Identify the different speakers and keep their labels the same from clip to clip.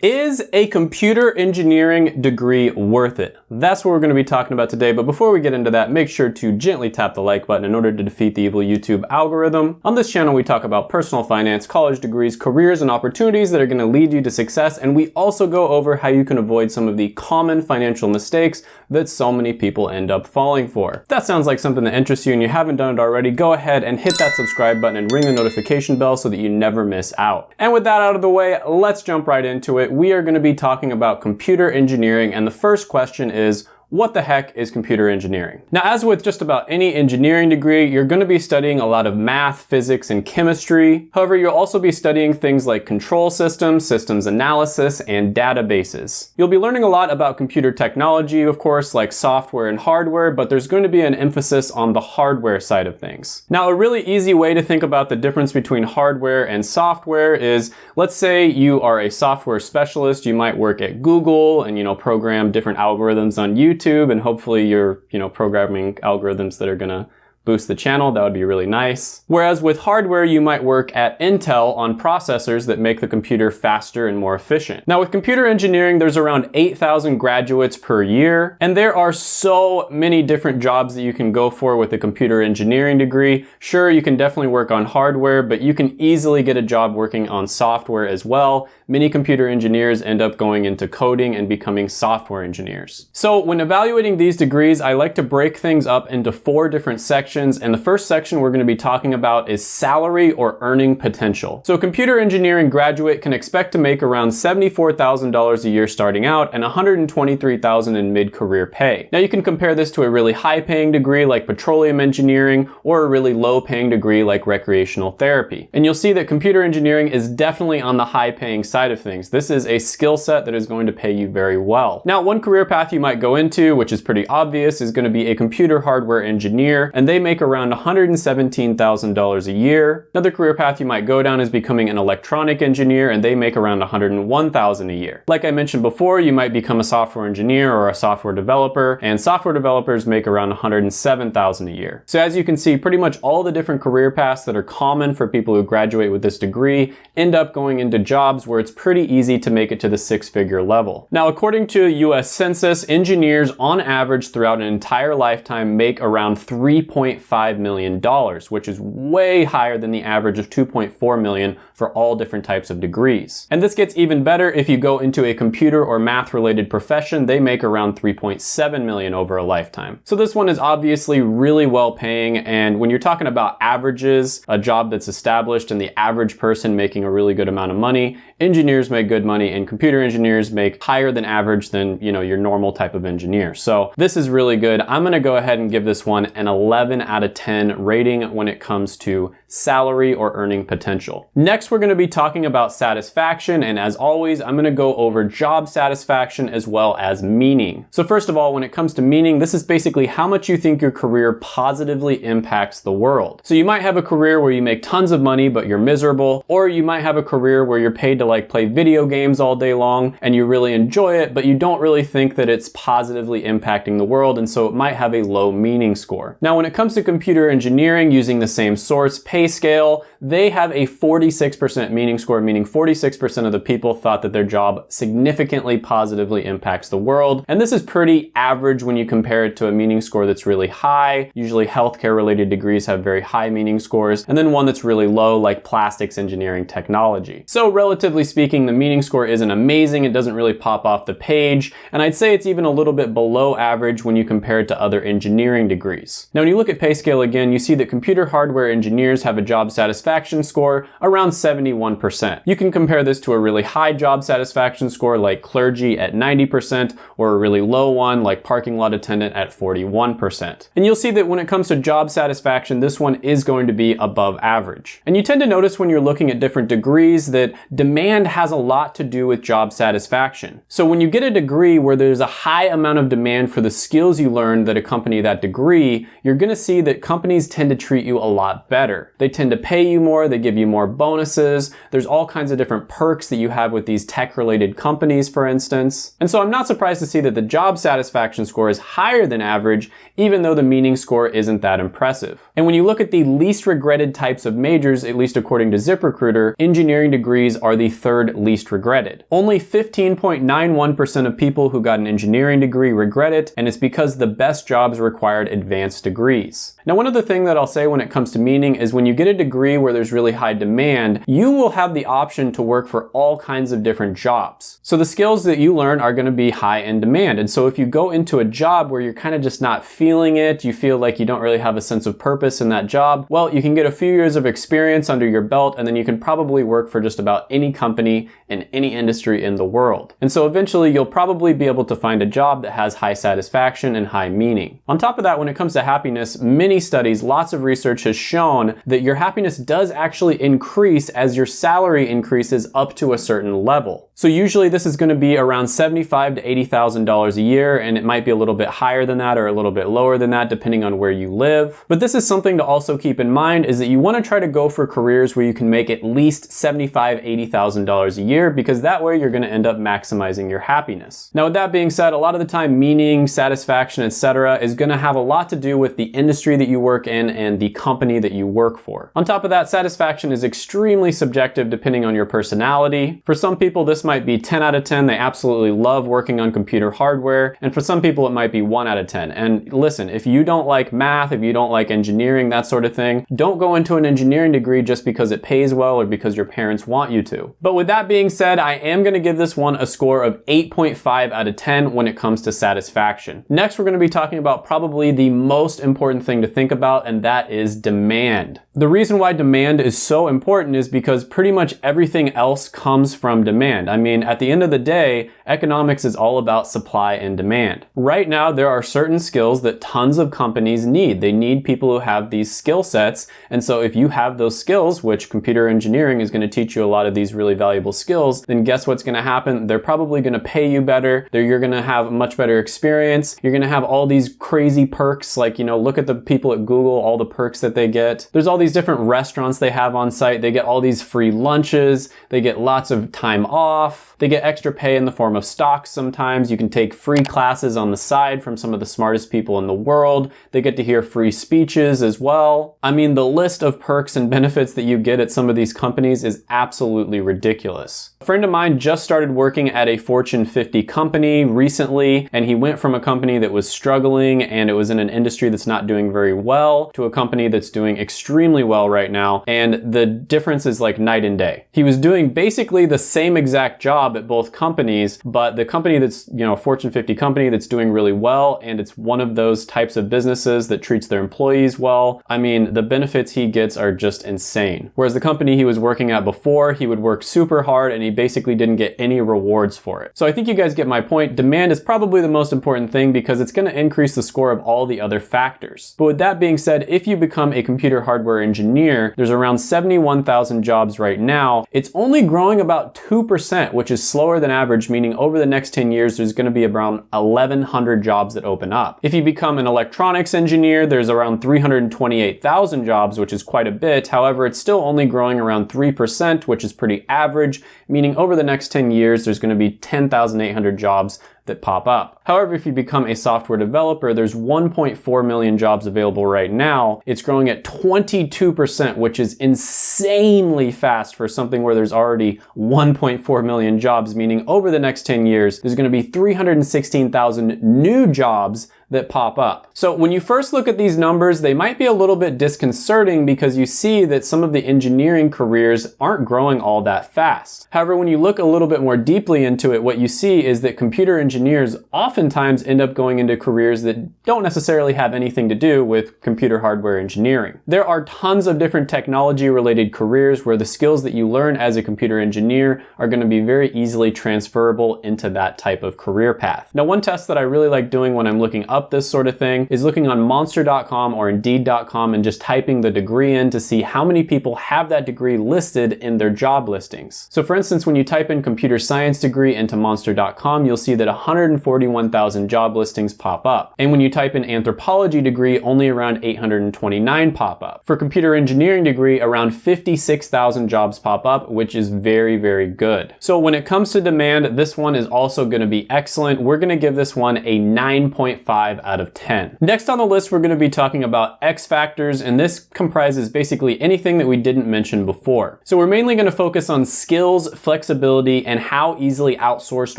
Speaker 1: Is a computer engineering degree worth it? That's what we're going to be talking about today, but before we get into that, make sure to gently tap the like button in order to defeat the evil YouTube algorithm. On this channel, we talk about personal finance, college degrees, careers, and opportunities that are going to lead you to success, and we also go over how you can avoid some of the common financial mistakes that so many people end up falling for. If that sounds like something that interests you and you haven't done it already, go ahead and hit that subscribe button and ring the notification bell so that you never miss out. And with that out of the way, let's jump right into it. We are going to be talking about computer engineering, and the first question is, what the heck is computer engineering? Now, as with just about any engineering degree, you're going to be studying a lot of math, physics, and chemistry. However, you'll also be studying things like control systems, systems analysis, and databases. You'll be learning a lot about computer technology, of course, like software and hardware, but there's going to be an emphasis on the hardware side of things. Now, a really easy way to think about the difference between hardware and software is, let's say you are a software specialist, you might work at Google and, program different algorithms on YouTube, and hopefully you're, programming algorithms that are gonna boost the channel. That would be really nice. Whereas with hardware, you might work at Intel on processors that make the computer faster and more efficient. Now with computer engineering, there's around 8,000 graduates per year, and there are so many different jobs that you can go for with a computer engineering degree. Sure, you can definitely work on hardware, but you can easily get a job working on software as well. Many computer engineers end up going into coding and becoming software engineers. So when evaluating these degrees, I like to break things up into 4 different sections. And the first section we're going to be talking about is salary or earning potential. So a computer engineering graduate can expect to make around $74,000 a year starting out and $123,000 in mid-career pay. Now you can compare this to a really high-paying degree like petroleum engineering or a really low-paying degree like recreational therapy. And you'll see that computer engineering is definitely on the high-paying side of things. This is a skill set that is going to pay you very well. Now, one career path you might go into, which is pretty obvious, is going to be a computer hardware engineer, and they make around $117,000 a year. Another career path you might go down is becoming an electronic engineer, and they make around $101,000 a year. Like I mentioned before, you might become a software engineer or a software developer, and software developers make around $107,000 a year. So as you can see, pretty much all the different career paths that are common for people who graduate with this degree end up going into jobs where it's pretty easy to make it to the 6-figure level. Now, according to US Census, engineers on average throughout an entire lifetime make around $3.5 million, which is way higher than the average of $2.4 million for all different types of degrees. And this gets even better if you go into a computer or math related profession. They make around $3.7 million over a lifetime. So this one is obviously really well paying, and when you're talking about averages, a job that's established and the average person making a really good amount of money, engineers make good money and computer engineers make higher than average than, your normal type of engineer. So this is really good. I'm gonna go ahead and give this one an 11 out of 10 rating when it comes to salary or earning potential. Next, we're gonna be talking about satisfaction, and as always, I'm gonna go over job satisfaction as well as meaning. So first of all, when it comes to meaning, this is basically how much you think your career positively impacts the world. So you might have a career where you make tons of money, but you're miserable, or you might have a career where you're paid to play video games all day long and you really enjoy it, but you don't really think that it's positively impacting the world, and so it might have a low meaning score. Now, when it comes to computer engineering, using the same source, pay scale, they have a 46% meaning score, meaning 46% of the people thought that their job significantly positively impacts the world. And this is pretty average when you compare it to a meaning score that's really high. Usually healthcare related degrees have very high meaning scores, and then one that's really low like plastics engineering technology. So relatively speaking, the meaning score isn't amazing. It doesn't really pop off the page, and I'd say it's even a little bit below average when you compare it to other engineering degrees. Now, when you look at pay scale again, you see that computer hardware engineers have a job satisfaction score around 71%. You can compare this to a really high job satisfaction score like clergy at 90%, or a really low one like parking lot attendant at 41%. And you'll see that when it comes to job satisfaction, this one is going to be above average. And you tend to notice when you're looking at different degrees that demand has a lot to do with job satisfaction. So when you get a degree where there's a high amount of demand for the skills you learned that accompany that degree, you're gonna see that companies tend to treat you a lot better. They tend to pay you more, they give you more bonuses, there's all kinds of different perks that you have with these tech-related companies, for instance. And so I'm not surprised to see that the job satisfaction score is higher than average, even though the meaning score isn't that impressive. And when you look at the least regretted types of majors, at least according to ZipRecruiter, engineering degrees are the third third least regretted. Only 15.91% of people who got an engineering degree regret it, and it's because the best jobs required advanced degrees. Now, one other thing that I'll say when it comes to meaning is when you get a degree where there's really high demand, you will have the option to work for all kinds of different jobs. So the skills that you learn are going to be high in demand. And so if you go into a job where you're kind of just not feeling it, you feel like you don't really have a sense of purpose in that job, well, you can get a few years of experience under your belt, and then you can probably work for just about any company in any industry in the world. And so eventually you'll probably be able to find a job that has high satisfaction and high meaning. On top of that, when it comes to happiness, many studies, lots of research has shown that your happiness does actually increase as your salary increases up to a certain level. So usually this is going to be around $75,000 to $80,000 a year, and it might be a little bit higher than that or a little bit lower than that depending on where you live. But this is something to also keep in mind, is that you want to try to go for careers where you can make at least $75,000, $80,000 a year, because that way you're going to end up maximizing your happiness. Now, with that being said, a lot of the time meaning, satisfaction, etc. is going to have a lot to do with the industry that you work in and the company that you work for. On top of that, satisfaction is extremely subjective depending on your personality. For some people, this might be 10 out of 10. They absolutely love working on computer hardware. And for some people, it might be 1 out of 10. And listen, if you don't like math, if you don't like engineering, that sort of thing, don't go into an engineering degree just because it pays well or because your parents want you to. But with that being said, I am going to give this one a score of 8.5 out of 10 when it comes to satisfaction. Next, we're going to be talking about probably the most important thing to think about, and that is demand. The reason why demand is so important is because pretty much everything else comes from demand. I mean, at the end of the day, economics is all about supply and demand. Right now, there are certain skills that tons of companies need. They need people who have these skill sets. And so if you have those skills, which computer engineering is going to teach you a lot of these really valuable skills, then guess what's going to happen? They're probably going to pay you better. You're going to have a much better experience. You're going to have all these crazy perks. Like, you know, look at the people at Google, all the perks that they get. There's all these different restaurants they have on site. They get all these free lunches. They get lots of time off. They get extra pay in the form of stocks sometimes. You can take free classes on the side from some of the smartest people in the world. They get to hear free speeches as well. I mean, the list of perks and benefits that you get at some of these companies is absolutely ridiculous. A friend of mine just started working at a Fortune 50 company recently, and he went from a company that was struggling and it was in an industry that's not doing very well to a company that's doing extremely well right now. And the difference is like night and day. He was doing basically the same exact job at both companies, but the company that's, you know, a Fortune 50 company that's doing really well, and it's one of those types of businesses that treats their employees well. I mean, the benefits he gets are just insane. Whereas the company he was working at before, he would work super hard and he basically didn't get any rewards for it. So I think you guys get my point. Demand is probably the most important thing because it's going to increase the score of all the other factors. But with that being said, if you become a computer hardware engineer, there's around 71,000 jobs right now. It's only growing about 2%, which is slower than average, meaning over the next 10 years, there's going to be around 1,100 jobs that open up. If you become an electronics engineer, there's around 328,000 jobs, which is quite a bit. However, it's still only growing around 3%, which is pretty average, meaning over the next 10 years, there's going to be 10,800 jobs that pop up. However, if you become a software developer, there's 1.4 million jobs available right now. It's growing at 22%, which is insanely fast for something where there's already 1.4 million jobs, meaning over the next 10 years, there's going to be 316,000 new jobs that pop up. So when you first look at these numbers, they might be a little bit disconcerting because you see that some of the engineering careers aren't growing all that fast. However, when you look a little bit more deeply into it, what you see is that computer engineers oftentimes end up going into careers that don't necessarily have anything to do with computer hardware engineering. There are tons of different technology related careers where the skills that you learn as a computer engineer are going to be very easily transferable into that type of career path. Now, one test that I really like doing when I'm looking up this sort of thing is looking on monster.com or indeed.com and just typing the degree in to see how many people have that degree listed in their job listings. So for instance, when you type in computer science degree into monster.com, you'll see that 141,000 job listings pop up. And when you type in anthropology degree, only around 829 pop up. For computer engineering degree, around 56,000 jobs pop up, which is very, very good. So when it comes to demand, this one is also going to be excellent. We're going to give this one a 9.5 5 out of 10. Next on the list, we're going to be talking about X factors, and this comprises basically anything that we didn't mention before. So we're mainly going to focus on skills, flexibility, and how easily outsourced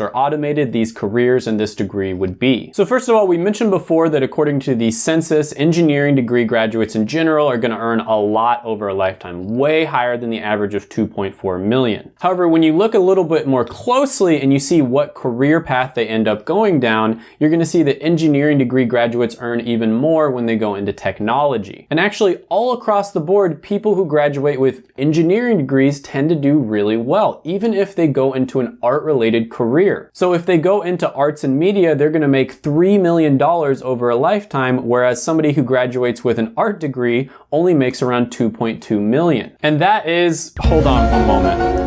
Speaker 1: or automated these careers in this degree would be. So first of all, we mentioned before that according to the census, engineering degree graduates in general are going to earn a lot over a lifetime, way higher than the average of 2.4 million. However, when you look a little bit more closely and you see what career path they end up going down, you're going to see that engineering degree graduates earn even more when they go into technology. And actually, all across the board, people who graduate with engineering degrees tend to do really well, even if they go into an art-related career. So if they go into arts and media, they're going to make $3 million over a lifetime, whereas somebody who graduates with an art degree only makes around 2.2 million. And that is, hold on one moment,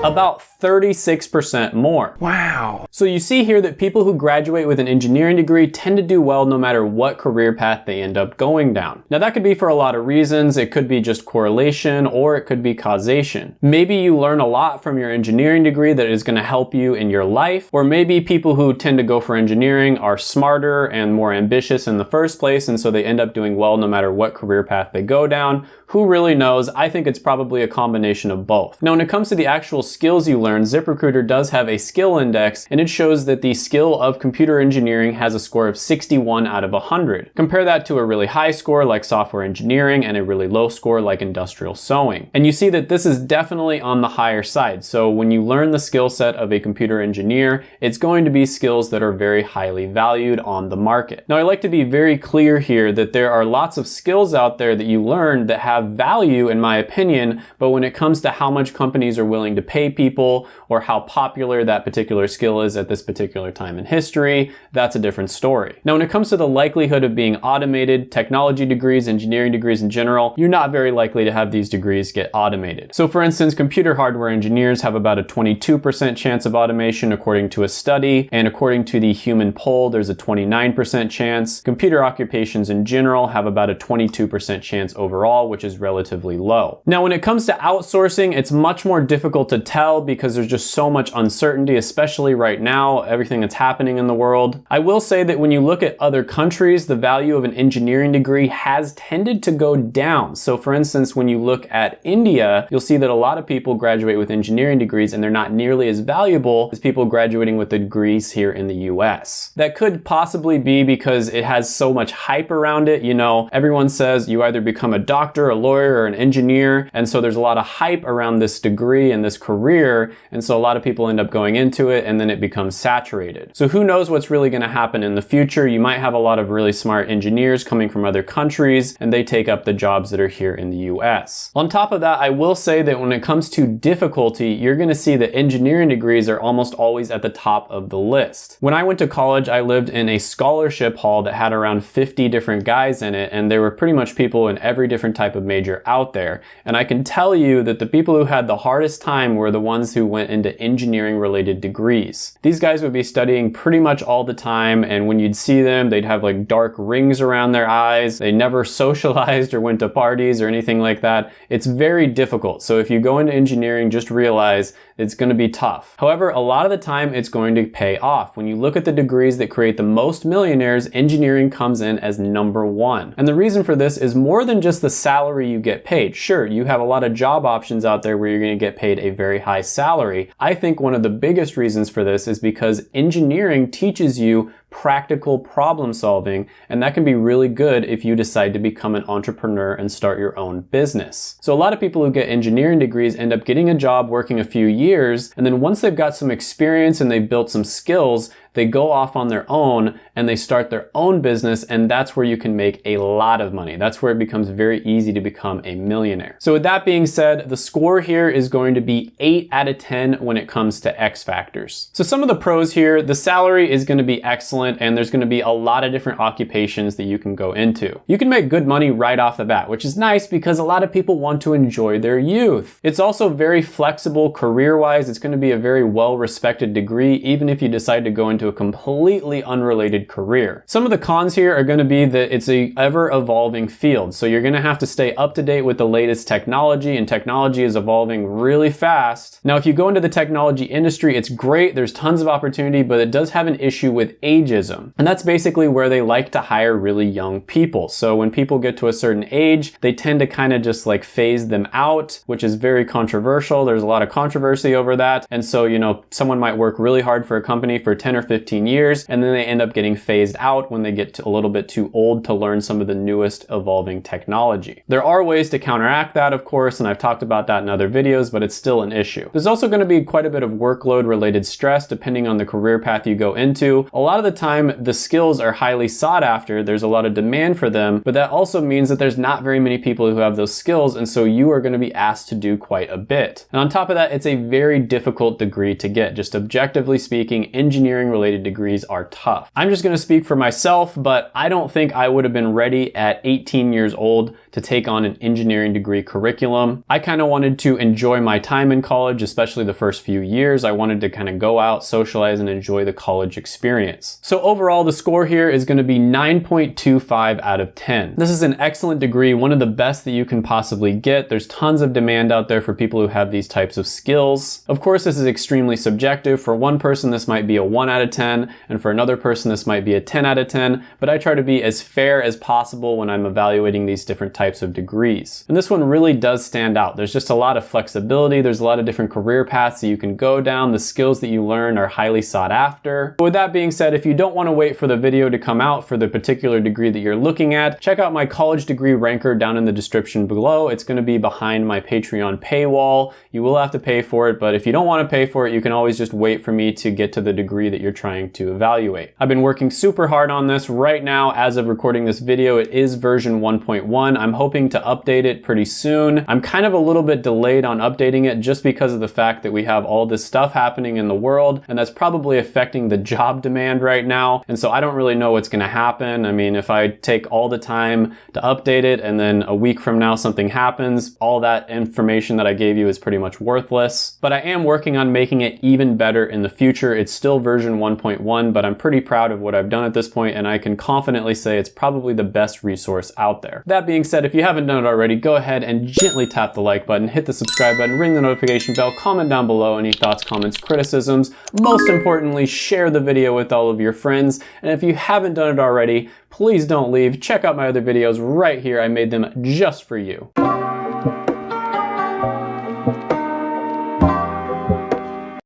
Speaker 1: about 36% more. Wow. So you see here that people who graduate with an engineering degree tend to do well no matter what career path they end up going down. Now that could be for a lot of reasons. It could be just correlation, or it could be causation. Maybe you learn a lot from your engineering degree that is going to help you in your life, or maybe people who tend to go for engineering are smarter and more ambitious in the first place, and so they end up doing well no matter what career path they go down. Who really knows? I think it's probably a combination of both. Now, when it comes to the actual skills you learn, ZipRecruiter does have a skill index, and it shows that the skill of computer engineering has a score of 61 out of 100. Compare that to a really high score like software engineering and a really low score like industrial sewing. And you see that this is definitely on the higher side. So when you learn the skill set of a computer engineer, it's going to be skills that are very highly valued on the market. Now, I like to be very clear here that there are lots of skills out there that you learn that have value, in my opinion, but when it comes to how much companies are willing to pay people or how popular that particular skill is at this particular time in history, that's a different story. Now, when it comes to the likelihood of being automated, technology degrees, engineering degrees in general, you're not very likely to have these degrees get automated. So for instance, computer hardware engineers have about a 22% chance of automation according to a study, and according to the Human Poll, there's a 29% chance. Computer occupations in general have about a 22% chance overall, which is relatively low. Now, when it comes to outsourcing, it's much more difficult to tell because there's just so much uncertainty, especially right now, everything that's happening in the world. I will say that when you look at other countries, the value of an engineering degree has tended to go down. So for instance, when you look at India, you'll see that a lot of people graduate with engineering degrees and they're not nearly as valuable as people graduating with degrees here in the US. That could possibly be because it has so much hype around it. You know, everyone says you either become a doctor, a lawyer, or an engineer, and so there's a lot of hype around this degree and this career, and so a lot of people end up going into it and then it becomes saturated. So who knows what's really going to happen in the future? You might have a lot of really smart engineers coming from other countries and they take up the jobs that are here in the US. On top of that, I will say that when it comes to difficulty, you're going to see that engineering degrees are almost always at the top of the list. When I went to college, I lived in a scholarship hall that had around 50 different guys in it, and there were pretty much people in every different type of major out there. And I can tell you that the people who had the hardest time were the ones who went into engineering related degrees. These guys would be studying pretty much all the time, and when you'd see them, they'd have like dark rings around their eyes. They never socialized or went to parties or anything like that. It's very difficult. So if you go into engineering, just realize it's going to be tough. However, a lot of the time it's going to pay off. When you look at the degrees that create the most millionaires, engineering comes in as number one. And the reason for this is more than just the salary you get paid. Sure, you have a lot of job options out there where you're going to get paid a very high salary. I think one of the biggest reasons for this is because engineering teaches you practical problem solving, and that can be really good if you decide to become an entrepreneur and start your own business. So a lot of people who get engineering degrees end up getting a job working a few years, and then once they've got some experience and they've built some skills, they go off on their own and they start their own business, and that's where you can make a lot of money. That's where it becomes very easy to become a millionaire. So with that being said, the score here is going to be 8 out of 10 when it comes to X factors. So some of the pros here, the salary is going to be excellent, and there's going to be a lot of different occupations that you can go into. You can make good money right off the bat, which is nice because a lot of people want to enjoy their youth. It's also very flexible career-wise. It's going to be a very well-respected degree, even if you decide to go into into a completely unrelated career. Some of the cons here are going to be that it's a ever-evolving field, so you're going to have to stay up to date with the latest technology, and technology is evolving really fast. Now, if you go into the technology industry, it's great, there's tons of opportunity, but it does have an issue with ageism. And that's basically where they like to hire really young people. So when people get to a certain age, they tend to kind of just like phase them out, which is very controversial. There's a lot of controversy over that. And so, you know, someone might work really hard for a company for 10 or 15 years, and then they end up getting phased out when they get to a little bit too old to learn some of the newest evolving technology. There are ways to counteract that, of course, and I've talked about that in other videos, but it's still an issue. There's also going to be quite a bit of workload related stress depending on the career path you go into. A lot of the time, the skills are highly sought after. There's a lot of demand for them, but that also means that there's not very many people who have those skills, and so you are going to be asked to do quite a bit. And on top of that, it's a very difficult degree to get. Just objectively speaking, engineering related degrees are tough. I'm just going to speak for myself, but I don't think I would have been ready at 18 years old to take on an engineering degree curriculum. I kind of wanted to enjoy my time in college, especially the first few years. I wanted to kind of go out, socialize, and enjoy the college experience. So overall, the score here is going to be 9.25 out of 10. This is an excellent degree, one of the best that you can possibly get. There's tons of demand out there for people who have these types of skills. Of course, this is extremely subjective. For one person, this might be a 1 out of 10, and for another person, this might be a 10 out of 10, but I try to be as fair as possible when I'm evaluating these different types of degrees. And this one really does stand out. There's just a lot of flexibility. There's a lot of different career paths that you can go down. The skills that you learn are highly sought after. But with that being said, if you don't want to wait for the video to come out for the particular degree that you're looking at, check out my college degree ranker down in the description below. It's going to be behind my Patreon paywall. You will have to pay for it, but if you don't want to pay for it, you can always just wait for me to get to the degree that you're trying to evaluate. I've been working super hard on this right now. As of recording this video, it is version 1.1. I'm hoping to update it pretty soon. I'm kind of a little bit delayed on updating it just because of the fact that we have all this stuff happening in the world, and that's probably affecting the job demand right now. And so I don't really know what's going to happen. I mean, if I take all the time to update it and then a week from now something happens, all that information that I gave you is pretty much worthless. But I am working on making it even better in the future. It's still version 1.1, but I'm pretty proud of what I've done at this point, and I can confidently say it's probably the best resource out there. That being said, if you haven't done it already, go ahead and gently tap the like button, hit the subscribe button, ring the notification bell, comment down below any thoughts, comments, criticisms. Most importantly, share the video with all of your friends. And if you haven't done it already, please don't leave. Check out my other videos right here. I made them just for you.